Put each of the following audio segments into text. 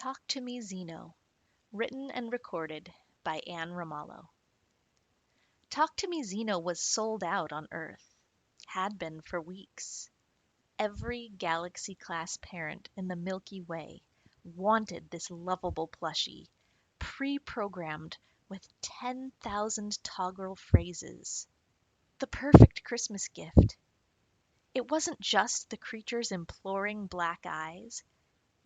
Talk to Me Xeno, written and recorded by Ramallo. Talk to Me Xeno was sold out on Earth, had been for weeks. Every Galaxy-class parent in the Milky Way wanted this lovable plushie, pre-programmed with 10,000 toggle phrases. The perfect Christmas gift. It wasn't just the creature's imploring black eyes,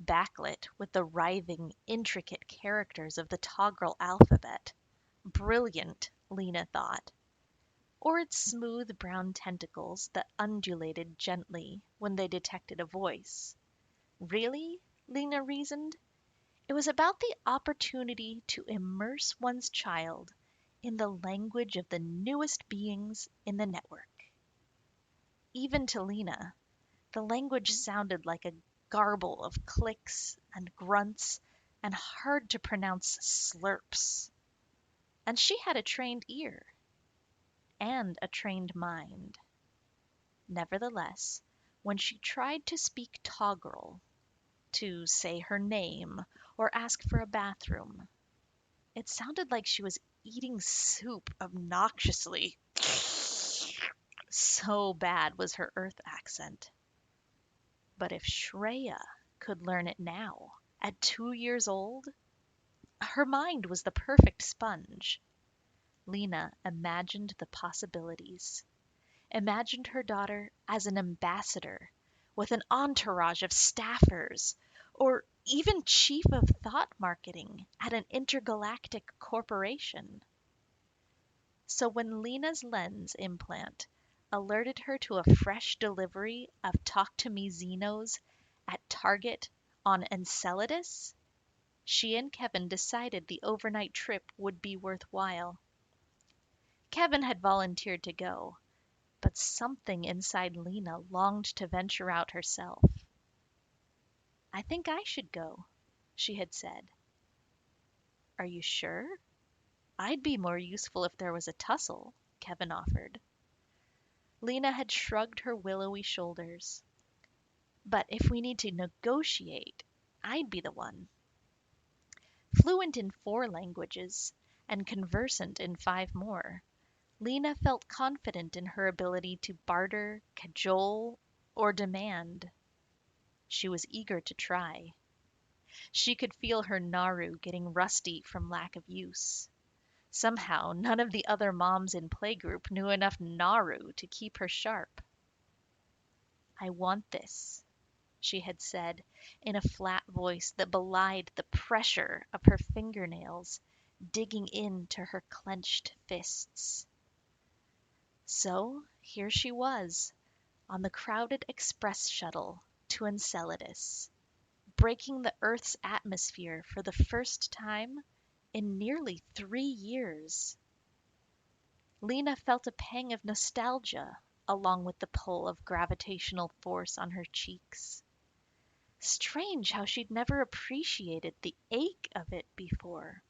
backlit with the writhing, intricate characters of the Toggle alphabet. Brilliant, Lena thought. Or its smooth brown tentacles that undulated gently when they detected a voice. Really, Lena reasoned, it was about the opportunity to immerse one's child in the language of the newest beings in the network. Even to Lena, the language sounded like a garble of clicks and grunts and hard to pronounce slurps. And she had a trained ear and a trained mind. Nevertheless, when she tried to speak Toggle, to say her name or ask for a bathroom, it sounded like she was eating soup obnoxiously. So bad was her Earth accent. But if Shreya could learn it now, at 2 years old, her mind was the perfect sponge. Lena imagined the possibilities, imagined her daughter as an ambassador with an entourage of staffers, or even chief of thought marketing at an intergalactic corporation. So when Lena's lens implant alerted her to a fresh delivery of Talk to Me Xenos at Target on Enceladus, she and Kevin decided the overnight trip would be worthwhile. Kevin had volunteered to go, but something inside Lena longed to venture out herself. I think I should go, she had said. Are you sure? I'd be more useful if there was a tussle, Kevin offered. Lena had shrugged her willowy shoulders. But if we need to negotiate, I'd be the one. Fluent in 4 languages and conversant in 5 more, Lena felt confident in her ability to barter, cajole, or demand. She was eager to try. She could feel her Naru getting rusty from lack of use. Somehow, none of the other moms in playgroup knew enough Naru to keep her sharp. I want this, she had said in a flat voice that belied the pressure of her fingernails digging into her clenched fists. So here she was, on the crowded express shuttle to Enceladus, breaking the Earth's atmosphere for the first time in nearly 3 years. Lena felt a pang of nostalgia along with the pull of gravitational force on her cheeks. Strange how she'd never appreciated the ache of it before.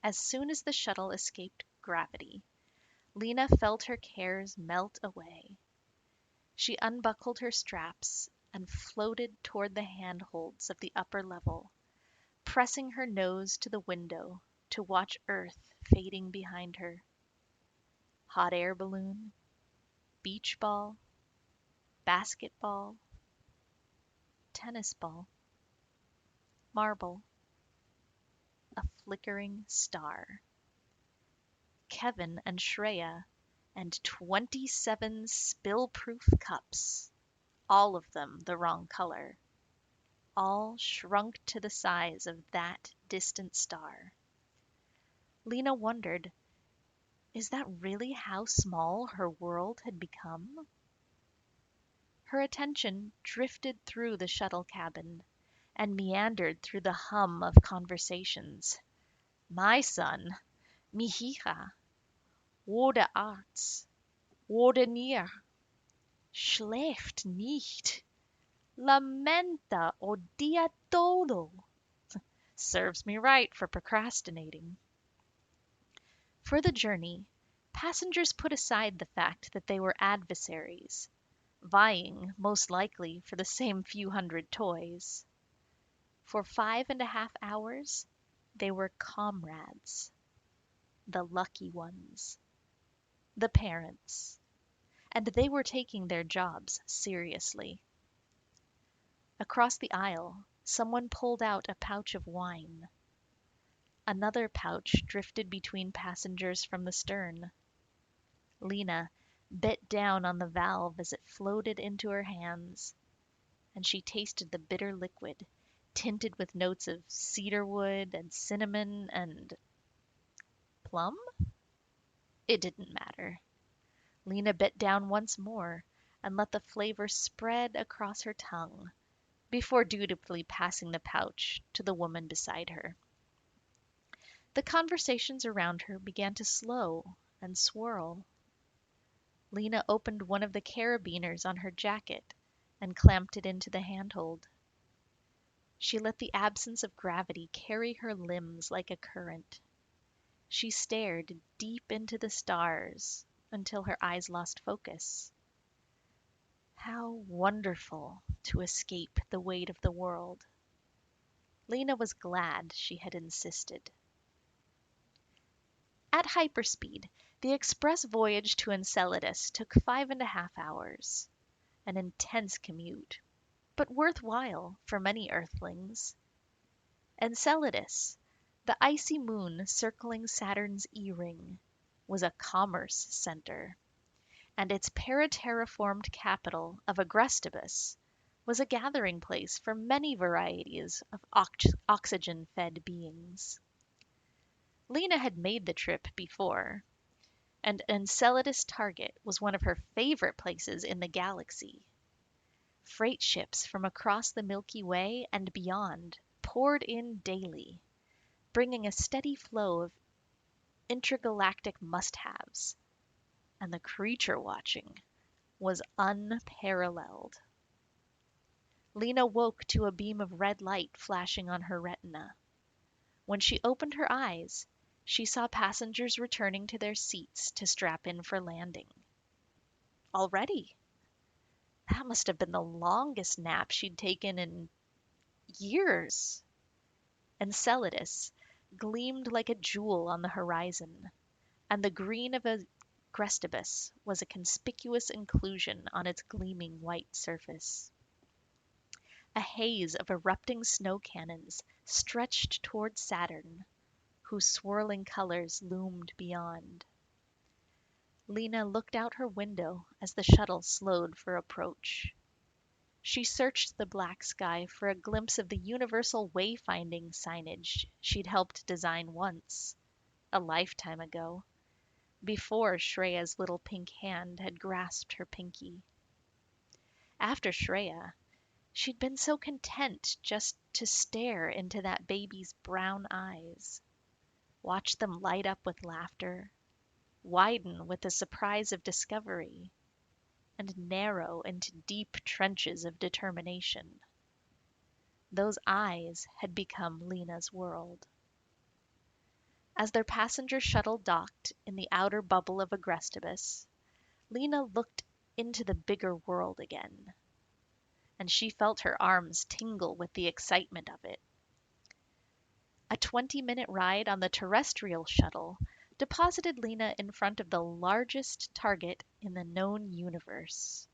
As soon as the shuttle escaped gravity, Lena felt her cares melt away. She unbuckled her straps and floated toward the handholds of the upper level, pressing her nose to the window to watch Earth fading behind her. Hot air balloon, beach ball, basketball, tennis ball, marble, a flickering star. Kevin and Shreya, and 27 spill-proof cups, all of them the wrong color, all shrunk to the size of that distant star. Lena wondered, is that really how small her world had become? Her attention drifted through the shuttle cabin and meandered through the hum of conversations. My son, mi hija, wurde Arzt, wurde Nier, schläft nicht, lamenta o dia todo. Serves me right for procrastinating. For the journey, passengers put aside the fact that they were adversaries, vying, most likely, for the same few hundred toys. For 5.5 hours, they were comrades, the lucky ones, the parents, and they were taking their jobs seriously. Across the aisle, someone pulled out a pouch of wine. Another pouch drifted between passengers from the stern. Lena bit down on the valve as it floated into her hands, and she tasted the bitter liquid, tinted with notes of cedarwood and cinnamon and plum? It didn't matter. Lena bit down once more and let the flavor spread across her tongue before dutifully passing the pouch to the woman beside her. The conversations around her began to slow and swirl. Lena opened one of the carabiners on her jacket and clamped it into the handhold. She let the absence of gravity carry her limbs like a current. She stared deep into the stars until her eyes lost focus. How wonderful to escape the weight of the world. Lena was glad she had insisted. At hyperspeed, the express voyage to Enceladus took 5.5 hours. An intense commute, but worthwhile for many Earthlings. Enceladus, the icy moon circling Saturn's E-ring, was a commerce center, and its paraterraformed capital of Agrestibus was a gathering place for many varieties of oxygen-fed beings. Lena had made the trip before, and Enceladus Target was one of her favorite places in the galaxy. Freight ships from across the Milky Way and beyond poured in daily, bringing a steady flow of intergalactic must-haves, and the creature watching was unparalleled. Lena woke to a beam of red light flashing on her retina. When she opened her eyes, she saw passengers returning to their seats to strap in for landing. Already? That must have been the longest nap she'd taken in years. Enceladus gleamed like a jewel on the horizon, and the green of Agrestibus was a conspicuous inclusion on its gleaming white surface. A haze of erupting snow cannons stretched toward Saturn, whose swirling colors loomed beyond. Lena looked out her window as the shuttle slowed for approach. She searched the black sky for a glimpse of the universal wayfinding signage she'd helped design once, a lifetime ago, before Shreya's little pink hand had grasped her pinky. After Shreya, she'd been so content just to stare into that baby's brown eyes, watch them light up with laughter, widen with the surprise of discovery, and narrow into deep trenches of determination. Those eyes had become Lena's world. As their passenger shuttle docked in the outer bubble of Agrestibus, Lena looked into the bigger world again, and she felt her arms tingle with the excitement of it. A 20-minute ride on the terrestrial shuttle deposited Lena in front of the largest target in the known universe.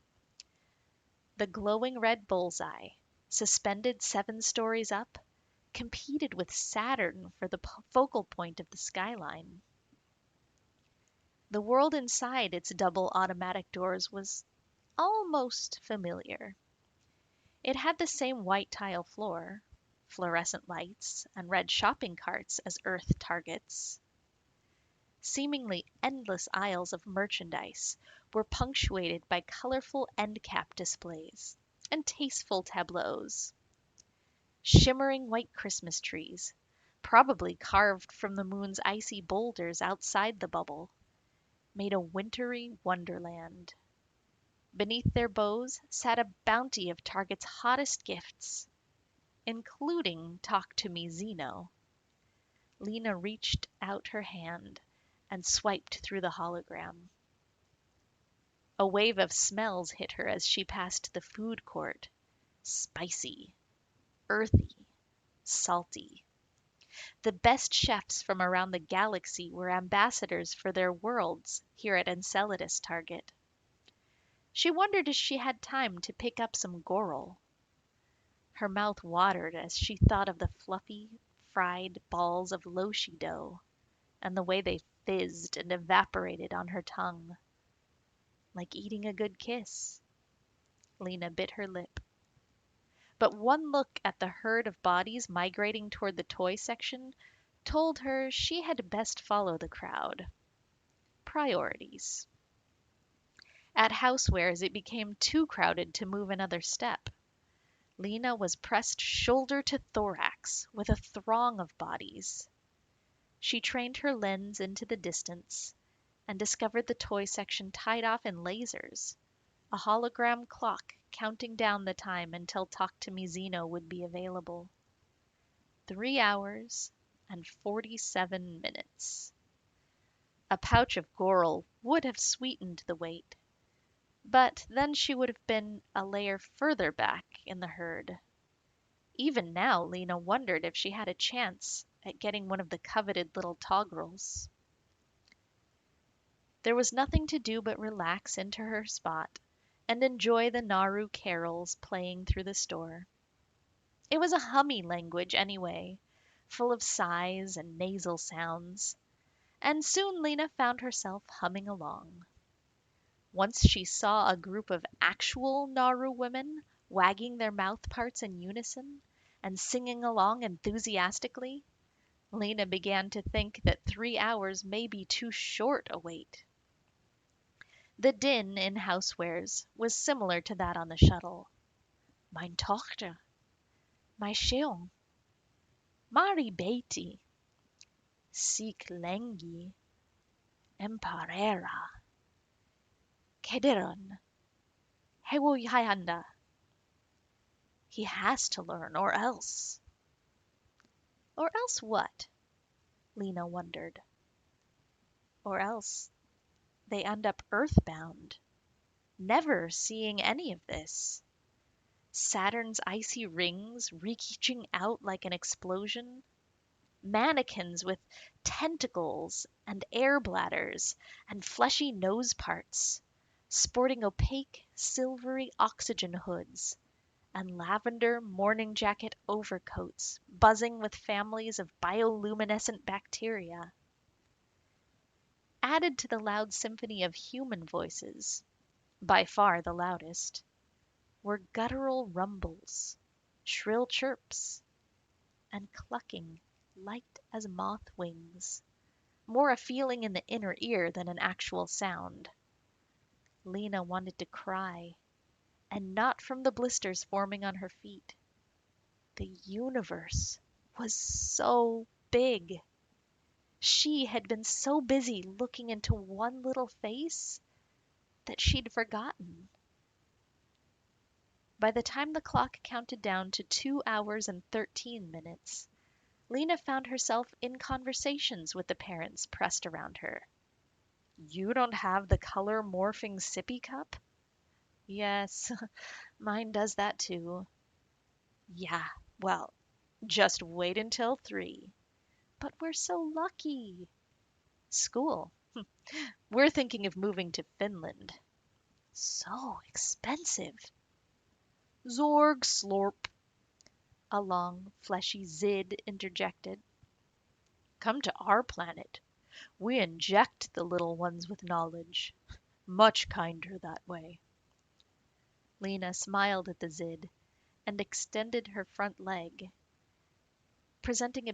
The glowing red bullseye, suspended 7 stories up, competed with Saturn for the focal point of the skyline. The world inside its double automatic doors was almost familiar. It had the same white tile floor, fluorescent lights, and red shopping carts as Earth targets. Seemingly endless aisles of merchandise were punctuated by colorful end cap displays and tasteful tableaus. Shimmering white Christmas trees, probably carved from the moon's icy boulders outside the bubble, made a wintry wonderland. Beneath their bows sat a bounty of Target's hottest gifts, including Talk to Me Xeno. Lena reached out her hand and swiped through the hologram. A wave of smells hit her as she passed the food court. Spicy, earthy, salty. The best chefs from around the galaxy were ambassadors for their worlds here at Enceladus Target. She wondered if she had time to pick up some Goral. Her mouth watered as she thought of the fluffy, fried balls of loshi dough and the way they fizzed and evaporated on her tongue. Like eating a good kiss. Lena bit her lip. But one look at the herd of bodies migrating toward the toy section told her she had best follow the crowd. Priorities. At Housewares, it became too crowded to move another step. Lena was pressed shoulder to thorax with a throng of bodies. She trained her lens into the distance and discovered the toy section tied off in lasers, a hologram clock counting down the time until Talk to Me Xeno would be available. 3 hours and 47 minutes. A pouch of Goral would have sweetened the wait, but then she would have been a layer further back in the herd. Even now, Lena wondered if she had a chance at getting one of the coveted little togrels. There was nothing to do but relax into her spot and enjoy the Naru carols playing through the store. It was a hummy language anyway, full of sighs and nasal sounds, and soon Lena found herself humming along. Once she saw a group of actual Naru women wagging their mouth parts in unison and singing along enthusiastically, Lena began to think that 3 hours may be too short a wait. The din in Housewares was similar to that on the shuttle. Mein Tochter, mein Sheon, Mari Beatty, Sik Lengi, Emparera, Kederon, Hewo Yayanda. He has to learn, or else. Or else what? Lena wondered. Or else they end up earthbound, never seeing any of this. Saturn's icy rings reaching out like an explosion. Mannequins with tentacles and air bladders and fleshy nose parts, sporting opaque, silvery oxygen hoods and lavender morning jacket overcoats buzzing with families of bioluminescent bacteria. Added to the loud symphony of human voices, by far the loudest, were guttural rumbles, shrill chirps, and clucking light as moth wings, more a feeling in the inner ear than an actual sound. Lena wanted to cry, and not from the blisters forming on her feet. The universe was so big. She had been so busy looking into one little face that she'd forgotten. By the time the clock counted down to 2 hours and 13 minutes, Lena found herself in conversations with the parents pressed around her. You don't have the color morphing sippy cup? Yes, mine does that too. Yeah, well, just wait until 3. But we're so lucky. School. We're thinking of moving to Finland. So expensive. Zorg slorp. A long, fleshy Zid interjected. Come to our planet. We inject the little ones with knowledge. Much kinder that way. Lena smiled at the Zid and extended her front leg, presenting a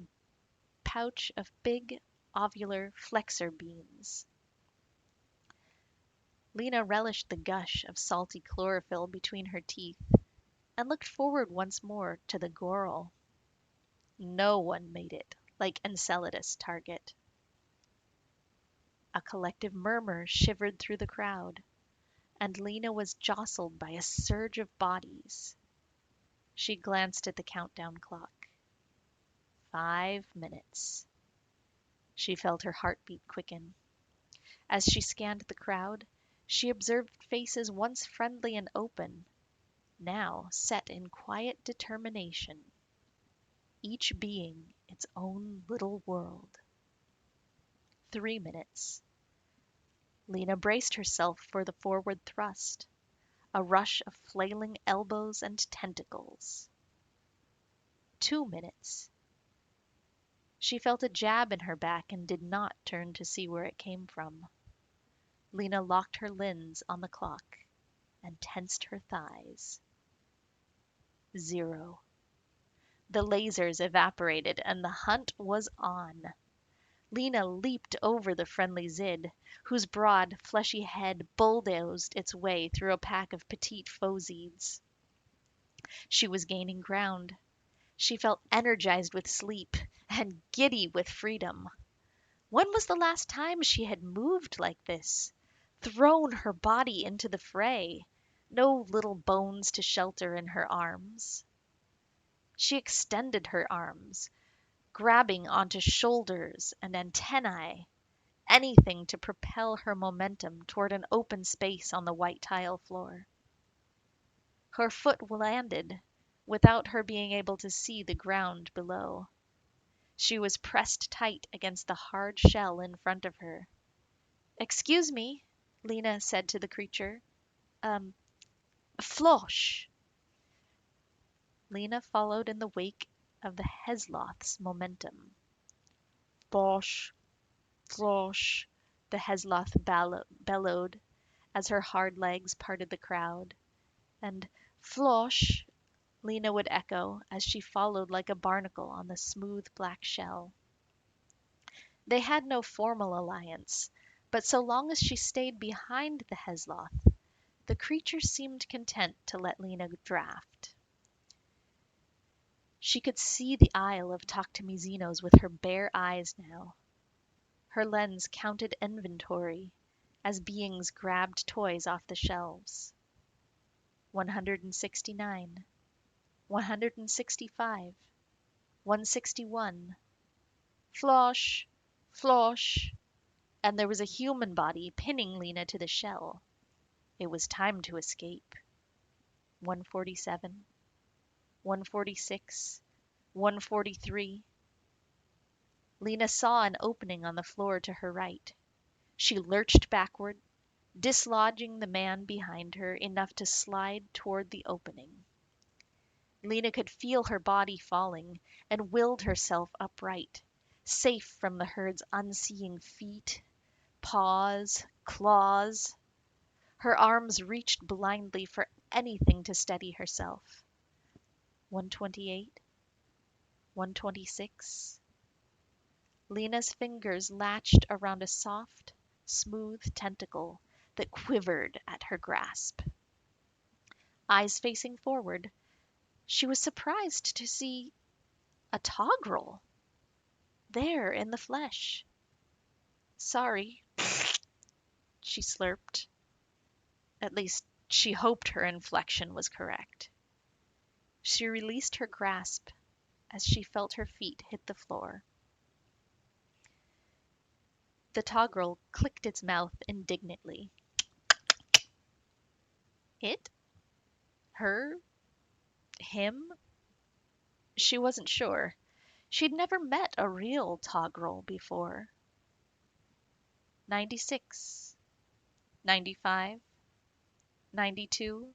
pouch of big, ovular flexor beans. Lena relished the gush of salty chlorophyll between her teeth and looked forward once more to the Goral. No one made it like Enceladus Target. A collective murmur shivered through the crowd, and Lena was jostled by a surge of bodies. She glanced at the countdown clock. 5 minutes. She felt her heartbeat quicken. As she scanned the crowd, she observed faces once friendly and open, now set in quiet determination. each being its own little world. 3 minutes. Lena braced herself for the forward thrust, a rush of flailing elbows and tentacles. 2 minutes. She felt a jab in her back and did not turn to see where it came from. Lena locked her lens on the clock and tensed her thighs. 0. The lasers evaporated and the hunt was on. Lena leaped over the friendly Zid, whose broad, fleshy head bulldozed its way through a pack of petite fozids. She was gaining ground. She felt energized with sleep and giddy with freedom. When was the last time she had moved like this? Thrown her body into the fray? No little bones to shelter in her arms. She extended her arms, grabbing onto shoulders and antennae, anything to propel her momentum toward an open space on the white tile floor. Her foot landed without her being able to see the ground below. She was pressed tight against the hard shell in front of her. "Excuse me," Lena said to the creature. Flosh." Lena followed in the wake of the Hesloth's momentum. "Bosh, flosh," the Hesloth bellowed as her hard legs parted the crowd. And "Flosh," Lena would echo as she followed like a barnacle on the smooth black shell. They had no formal alliance, but so long as she stayed behind the Hesloth, the creature seemed content to let Lena draft. She could see the aisle of Xenos with her bare eyes now. Her lens counted inventory as beings grabbed toys off the shelves. 169, 165, 161. Flosh, flosh, and there was a human body pinning Lena to the shell. It was time to escape. 147, 146, 143. Lena saw an opening on the floor to her right. She lurched backward, dislodging the man behind her enough to slide toward the opening. Lena could feel her body falling and willed herself upright, safe from the herd's unseeing feet, paws, claws. Her arms reached blindly for anything to steady herself. 128, 126. Lena's fingers latched around a soft, smooth tentacle that quivered at her grasp. Eyes facing forward, she was surprised to see a togrel there in the flesh. "Sorry," she slurped. At least, she hoped her inflection was correct. She released her grasp as she felt her feet hit the floor. The togrel clicked its mouth indignantly. It? Her? Him? She wasn't sure. She'd never met a real togrel before. 96, 95, 92.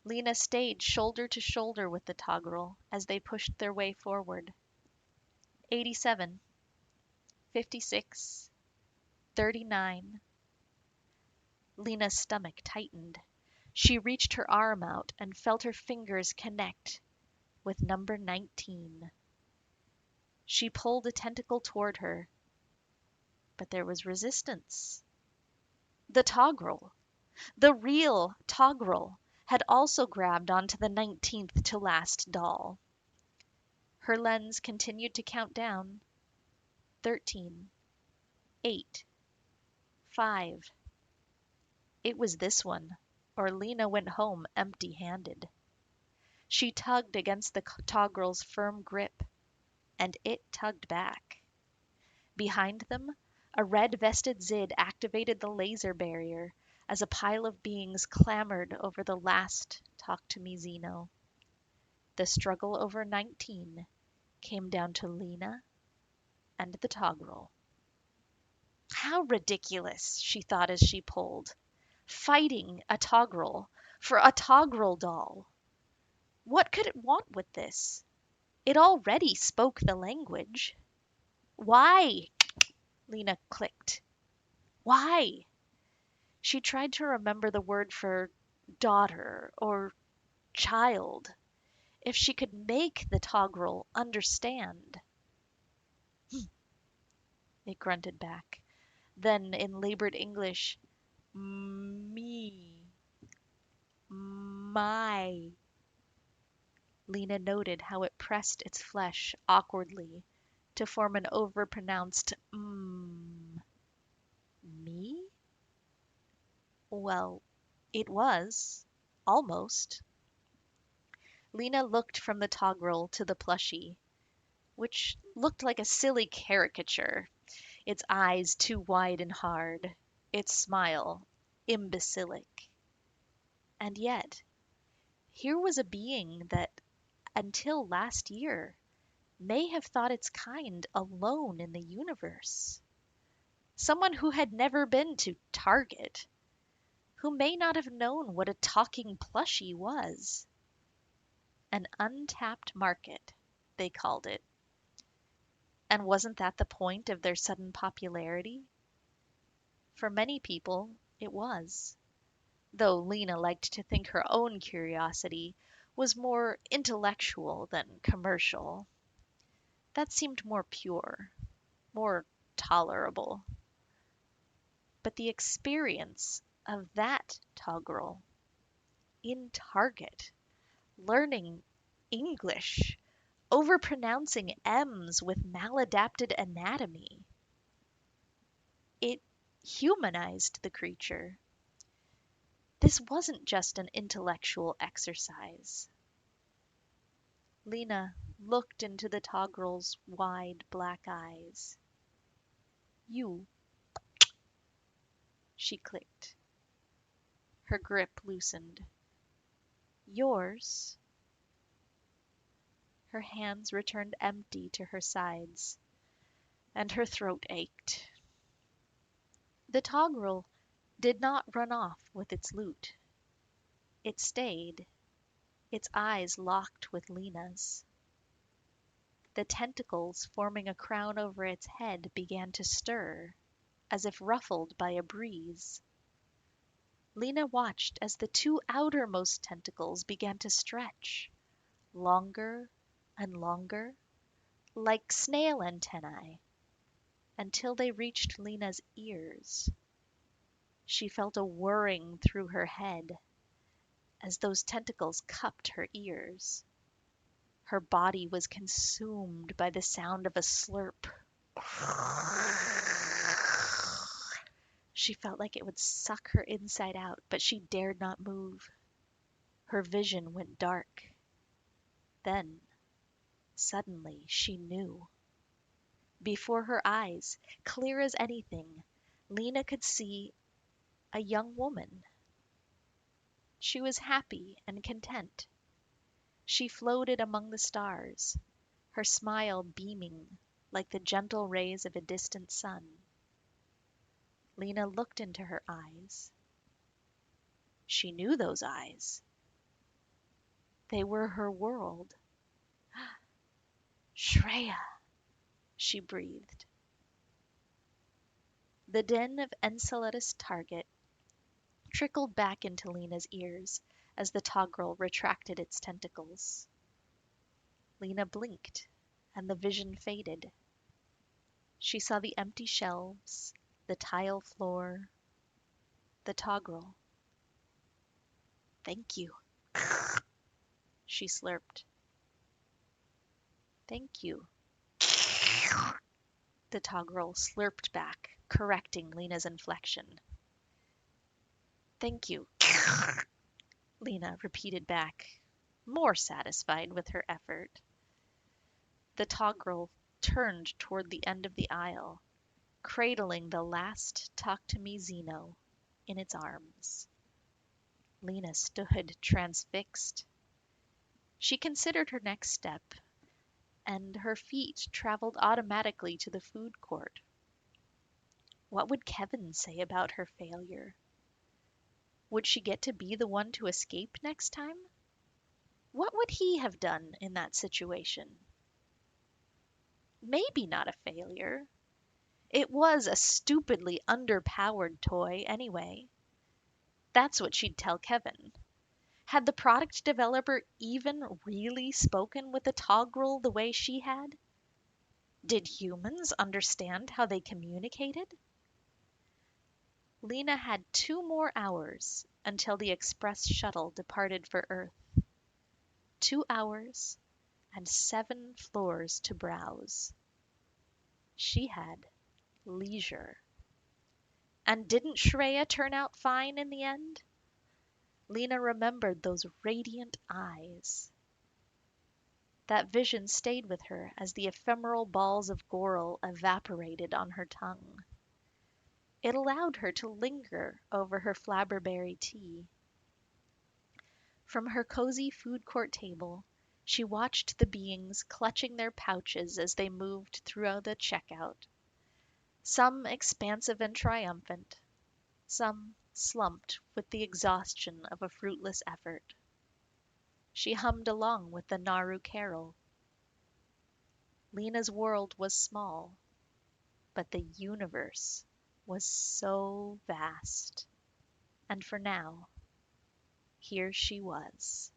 Lena stayed shoulder to shoulder with the togrel as they pushed their way forward. 87, 56, 39. Lena's stomach tightened. She reached her arm out and felt her fingers connect with number 19. She pulled a tentacle toward her, but there was resistance. The togrel, the real togrel, had also grabbed onto the 19th to last doll. Her lens continued to count down. 13, 8, 5. It was this one, or Lena went home empty-handed. She tugged against the togrel's firm grip, and it tugged back. Behind them, a red-vested Zid activated the laser barrier as a pile of beings clamored over the last Talk to Me Xeno. The struggle over 19 came down to Lena and the toggle. How ridiculous, she thought as she pulled. Fighting a toggle for a toggle doll. What could it want with this? It already spoke the language. Why? Lena clicked. Why? She tried to remember the word for daughter or child. If she could make the toggle understand. It grunted back. Then, in labored English, me, my. Lena noted how it pressed its flesh awkwardly to form an overpronounced Me? Well, it was. Almost. Lena looked from the toggle to the plushie, which looked like a silly caricature, its eyes too wide and hard, its smile imbecilic. And yet, here was a being that, until last year, may have thought its kind alone in the universe. Someone who had never been to Target, who may not have known what a talking plushie was. An untapped market, they called it. And wasn't that the point of their sudden popularity? For many people, it was. Though Lena liked to think her own curiosity was more intellectual than commercial. That seemed more pure, more tolerable. But the experience of that toggle in Target, learning English, overpronouncing M's with maladapted anatomy, it humanized the creature. This wasn't just an intellectual exercise. Lena looked into the toggle's wide black eyes. You, she clicked. Her grip loosened. Yours? Her hands returned empty to her sides, and her throat ached. The toggle did not run off with its loot. It stayed, its eyes locked with Lena's. The tentacles forming a crown over its head began to stir, as if ruffled by a breeze. Lena watched as the two outermost tentacles began to stretch, longer and longer, like snail antennae, until they reached Lena's ears. She felt a whirring through her head as those tentacles cupped her ears. Her body was consumed by the sound of a slurp. She felt like it would suck her inside out, but she dared not move. Her vision went dark. Then, suddenly, she knew. Before her eyes, clear as anything, Lena could see a young woman. She was happy and content. She floated among the stars, her smile beaming like the gentle rays of a distant sun. Lena looked into her eyes. She knew those eyes. They were her world. Shreya, she breathed. The din of Enceladus Target trickled back into Lena's ears as the toggle retracted its tentacles. Lena blinked, and the vision faded. She saw the empty shelves, the tile floor, the toggle. Thank you, she slurped. Thank you. The toggle slurped back, correcting Lena's inflection. Thank you, Lena repeated back, more satisfied with her effort. The toggle turned toward the end of the aisle, cradling the last Talk to Me Xeno in its arms. Lena stood transfixed. She considered her next step, and her feet traveled automatically to the food court. What would Kevin say about her failure? Would she get to be the one to escape next time? What would he have done in that situation? Maybe not a failure. It was a stupidly underpowered toy anyway. That's what she'd tell Kevin. Had the product developer even really spoken with the Togrel the way she had? Did humans understand how they communicated? Lena had 2 more hours until the express shuttle departed for Earth. 2 hours and 7 floors to browse. She had leisure. And didn't Shreya turn out fine in the end? Lena remembered those radiant eyes. That vision stayed with her as the ephemeral balls of Goral evaporated on her tongue. It allowed her to linger over her flabberberry tea. From her cozy food court table, she watched the beings clutching their pouches as they moved through the checkout. Some expansive and triumphant, some slumped with the exhaustion of a fruitless effort. She hummed along with the Naru carol. Lena's world was small, but the universe was so vast. And for now, here she was.